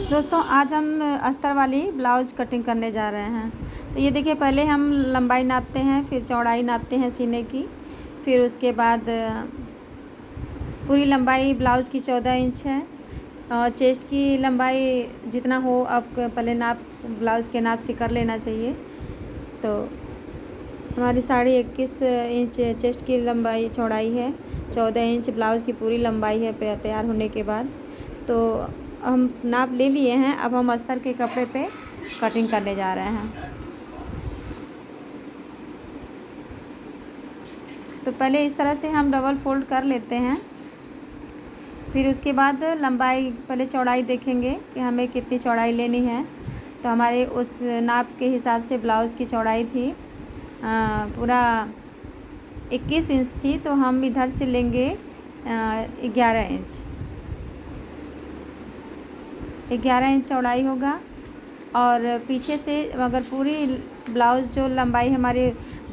दोस्तों आज हम अस्तर वाली ब्लाउज़ कटिंग करने जा रहे हैं। तो ये देखिए, पहले हम लंबाई नापते हैं, फिर चौड़ाई नापते हैं सीने की, फिर उसके बाद पूरी लंबाई ब्लाउज़ की 14 इंच है और चेस्ट की लंबाई जितना हो आप पहले नाप ब्लाउज़ के नाप से कर लेना चाहिए। तो हमारी 21.5 इंच चेस्ट की लंबाई चौड़ाई है, 14 इंच ब्लाउज़ की पूरी लंबाई है तैयार होने के बाद। तो हम नाप ले लिए हैं, अब हम अस्तर के कपड़े पे कटिंग करने जा रहे हैं। तो पहले इस तरह से हम डबल फोल्ड कर लेते हैं, फिर उसके बाद लंबाई पहले चौड़ाई देखेंगे कि हमें कितनी चौड़ाई लेनी है। तो हमारे उस नाप के हिसाब से ब्लाउज़ की चौड़ाई थी पूरा 21 इंच थी, तो हम इधर से लेंगे 11 इंच। 11 इंच चौड़ाई होगा और पीछे से अगर पूरी ब्लाउज़ जो लंबाई हमारी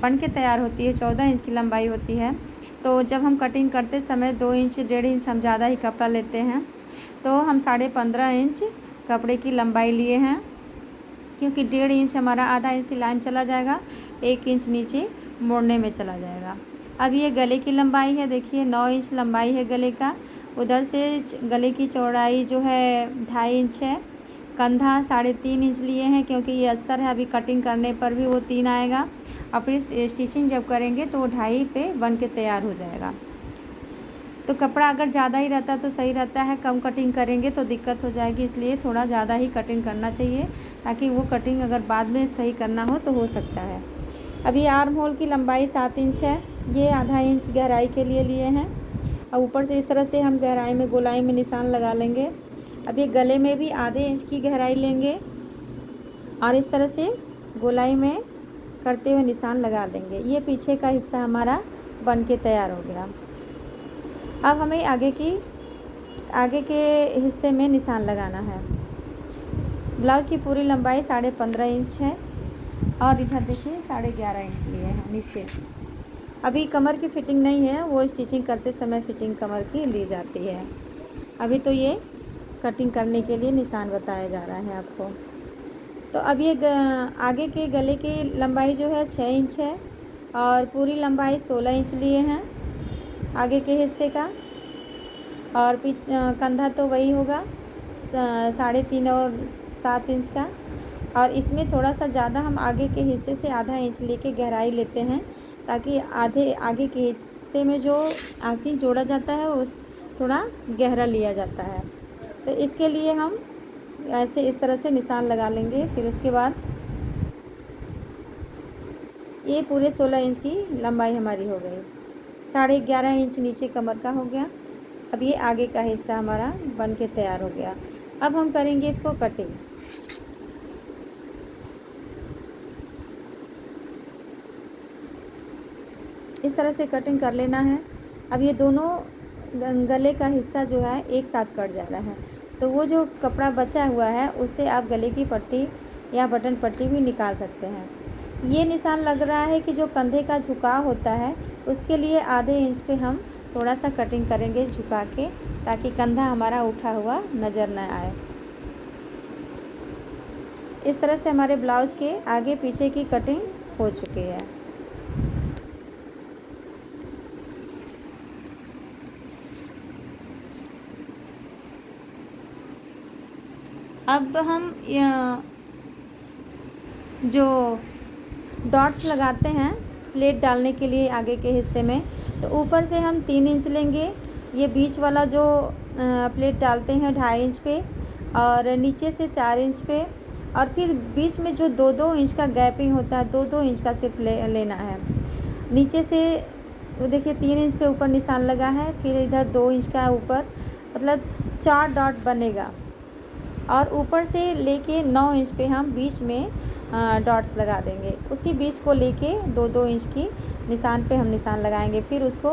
बन के तैयार होती है 14 इंच की लंबाई होती है, तो जब हम कटिंग करते समय 2 इंच 1.5 इंच हम ज़्यादा ही कपड़ा लेते हैं। तो हम 15.5 इंच कपड़े की लंबाई लिए हैं, क्योंकि 1.5 इंच हमारा आधा इंच सिलाई चला जाएगा, 1 इंच नीचे मोड़ने में चला जाएगा। अब ये गले की लंबाई है, देखिए 9 इंच लंबाई है गले का। उधर से गले की चौड़ाई जो है 2.5 इंच है। कंधा 3.5 इंच लिए हैं, क्योंकि ये अस्तर है, अभी कटिंग करने पर भी वो 3 आएगा और फिर स्टिचिंग जब करेंगे तो वो 2.5 पे बन के तैयार हो जाएगा। तो कपड़ा अगर ज़्यादा ही रहता तो सही रहता है, कम कटिंग करेंगे तो दिक्कत हो जाएगी, इसलिए थोड़ा ज़्यादा ही कटिंग करना चाहिए, ताकि वो कटिंग अगर बाद में सही करना हो तो हो सकता है। अभी आर्म होल की लंबाई 7 इंच है, ये आधा इंच गहराई के लिए हैं। और ऊपर से इस तरह से हम गहराई में गोलाई में निशान लगा लेंगे। अब ये गले में भी आधे इंच की गहराई लेंगे और इस तरह से गोलाई में करते हुए निशान लगा देंगे। ये पीछे का हिस्सा हमारा बन के तैयार हो गया। अब हमें आगे के हिस्से में निशान लगाना है। ब्लाउज़ की पूरी लंबाई 15.5 इंच है और इधर देखिए 11.5 इंच लिए हैं नीचे। अभी कमर की फ़िटिंग नहीं है, वो स्टिचिंग करते समय फ़िटिंग कमर की ली जाती है। अभी तो ये कटिंग करने के लिए निशान बताया जा रहा है आपको। तो अब ये आगे के गले की लंबाई जो है 6 इंच है और पूरी लंबाई 16 इंच लिए हैं आगे के हिस्से का, और कंधा तो वही होगा 3.5 और 7 इंच का। और इसमें थोड़ा सा ज़्यादा हम आगे के हिस्से से आधा इंच लेके गहराई लेते हैं, ताकि आगे के हिस्से में जो आस्तीन जोड़ा जाता है उस थोड़ा गहरा लिया जाता है। तो इसके लिए हम ऐसे इस तरह से निशान लगा लेंगे। फिर उसके बाद ये पूरे 16 इंच की लंबाई हमारी हो गई, 11.5 इंच नीचे कमर का हो गया। अब ये आगे का हिस्सा हमारा बन के तैयार हो गया। अब हम करेंगे इसको कटिंग। इस तरह से कटिंग कर लेना है। अब ये दोनों गले का हिस्सा जो है एक साथ कट जा रहा है, तो वो जो कपड़ा बचा हुआ है उससे आप गले की पट्टी या बटन पट्टी भी निकाल सकते हैं। ये निशान लग रहा है कि जो कंधे का झुकाव होता है उसके लिए आधे इंच पे हम थोड़ा सा कटिंग करेंगे झुका के, ताकि कंधा हमारा उठा हुआ नज़र न आए। इस तरह से हमारे ब्लाउज़ के आगे पीछे की कटिंग हो चुकी है। अब हम जो डॉट्स लगाते हैं प्लेट डालने के लिए आगे के हिस्से में, तो ऊपर से हम 3 इंच लेंगे। ये बीच वाला जो प्लेट डालते हैं 2.5 इंच पे, और नीचे से 4 इंच पे, और फिर बीच में जो 2-2 इंच का गैपिंग होता है 2-2 इंच का सिर्फ लेना है। नीचे से वो देखिए 3 इंच पे ऊपर निशान लगा है, फिर इधर 2 इंच का ऊपर, मतलब 4 डॉट बनेगा। और ऊपर से लेके 9 इंच पे हम बीच में डॉट्स लगा देंगे। उसी बीच को लेके 2-2 इंच की निशान पे हम निशान लगाएंगे। फिर उसको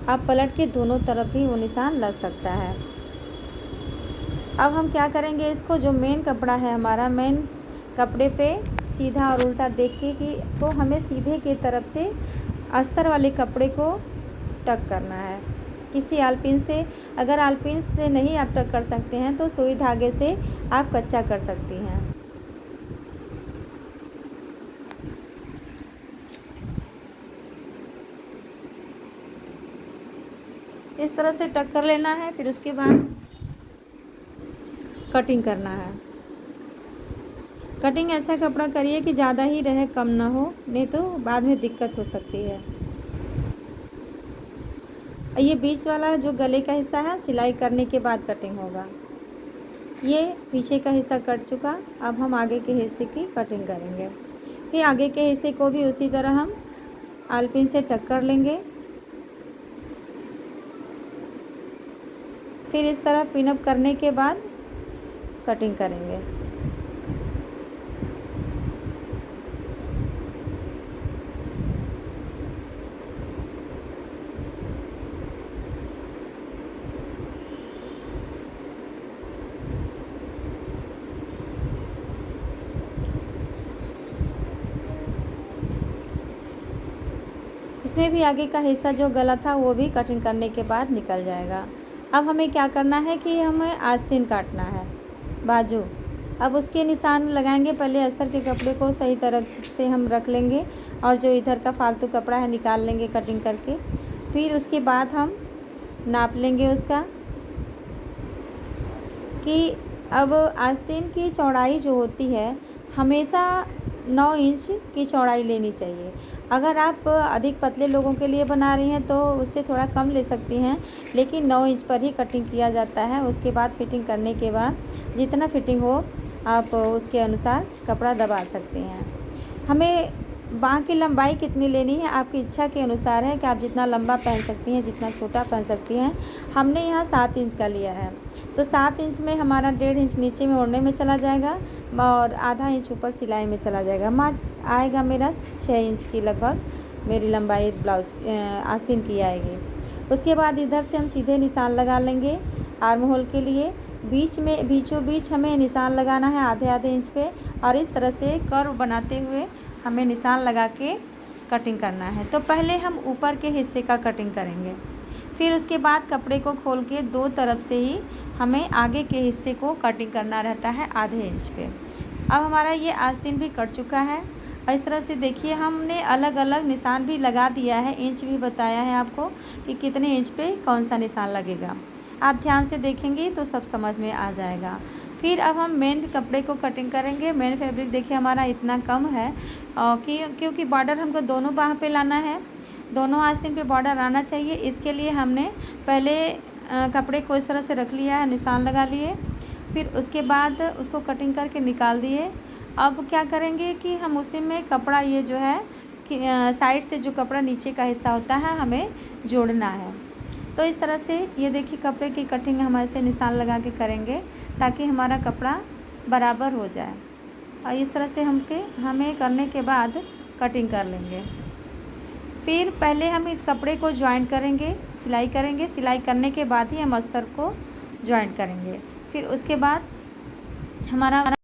आप पलट के दोनों तरफ भी वो निशान लग सकता है। अब हम क्या करेंगे, इसको जो मेन कपड़ा है हमारा, मेन कपड़े पे सीधा और उल्टा देख के कि तो हमें सीधे की तरफ से अस्तर वाले कपड़े को टक करना है, किसी आलपिन से, अगर आलपिन से नहीं आप कर सकते हैं तो सुई धागे से आप कच्चा कर सकती हैं। इस तरह से टक कर लेना है। फिर उसके बाद कटिंग करना है। कटिंग ऐसा कपड़ा करिए कि ज़्यादा ही रहे, कम ना हो, नहीं तो बाद में दिक्कत हो सकती है। ये बीच वाला जो गले का हिस्सा है सिलाई करने के बाद कटिंग होगा। ये पीछे का हिस्सा कट चुका, अब हम आगे के हिस्से की कटिंग करेंगे। फिर आगे के हिस्से को भी उसी तरह हम आलपिन से टक कर लेंगे। फिर इस तरह पिनअप करने के बाद कटिंग करेंगे। इसमें भी आगे का हिस्सा जो गला था वो भी कटिंग करने के बाद निकल जाएगा। अब हमें क्या करना है कि हमें आस्तीन काटना है, बाजू। अब उसके निशान लगाएंगे। पहले अस्तर के कपड़े को सही तरह से हम रख लेंगे और जो इधर का फालतू कपड़ा है निकाल लेंगे कटिंग करके। फिर उसके बाद हम नाप लेंगे उसका कि अब आस्तीन की चौड़ाई जो होती है हमेशा 9 इंच की चौड़ाई लेनी चाहिए। अगर आप अधिक पतले लोगों के लिए बना रही हैं तो उससे थोड़ा कम ले सकती हैं, लेकिन 9 इंच पर ही कटिंग किया जाता है। उसके बाद फिटिंग करने के बाद जितना फिटिंग हो आप उसके अनुसार कपड़ा दबा सकते हैं। हमें बाँह की लंबाई कितनी लेनी है आपकी इच्छा के अनुसार है कि आप जितना लंबा पहन सकती हैं, जितना छोटा पहन सकती हैं। हमने यहाँ 7 इंच का लिया है, तो 7 इंच में हमारा 1.5 इंच नीचे में ओढ़ने में चला जाएगा और आधा इंच ऊपर सिलाई में चला जाएगा। आएगा मेरा 6 इंच की लगभग मेरी लंबाई ब्लाउज आस्तीन की आएगी। उसके बाद इधर से हम सीधे निशान लगा लेंगे आर्म होल के लिए। बीचों बीच हमें निशान लगाना है आधे इंच पे, और इस तरह से कर्व बनाते हुए हमें निशान लगा के कटिंग करना है। तो पहले हम ऊपर के हिस्से का कटिंग करेंगे, फिर उसके बाद कपड़े को खोल के 2 तरफ से ही हमें आगे के हिस्से को कटिंग करना रहता है आधे इंच पे। अब हमारा ये आस्तीन भी कट चुका है। इस तरह से देखिए हमने अलग अलग निशान भी लगा दिया है, इंच भी बताया है आपको कि कितने इंच पे कौन सा निशान लगेगा। आप ध्यान से देखेंगे तो सब समझ में आ जाएगा। फिर अब हम मेन कपड़े को कटिंग करेंगे। मेन फैब्रिक देखिए हमारा इतना कम है क्योंकि बॉर्डर हमको दोनों बाह पे लाना है, दोनों आस्तीन पे बॉर्डर आना चाहिए। इसके लिए हमने पहले कपड़े को इस तरह से रख लिया है, निशान लगा लिए, फिर उसके बाद उसको कटिंग करके निकाल दिए। अब क्या करेंगे कि हम उसी में कपड़ा ये जो है कि साइड से जो कपड़ा नीचे का हिस्सा होता है हमें जोड़ना है। तो इस तरह से ये देखिए कपड़े की कटिंग हम ऐसे निशान लगा के करेंगे ताकि हमारा कपड़ा बराबर हो जाए। और इस तरह से हमें करने के बाद कटिंग कर लेंगे। फिर पहले हम इस कपड़े को जॉइंट करेंगे, सिलाई करेंगे। सिलाई करने के बाद ही हम अस्तर को जॉइंट करेंगे। फिर उसके बाद हमारा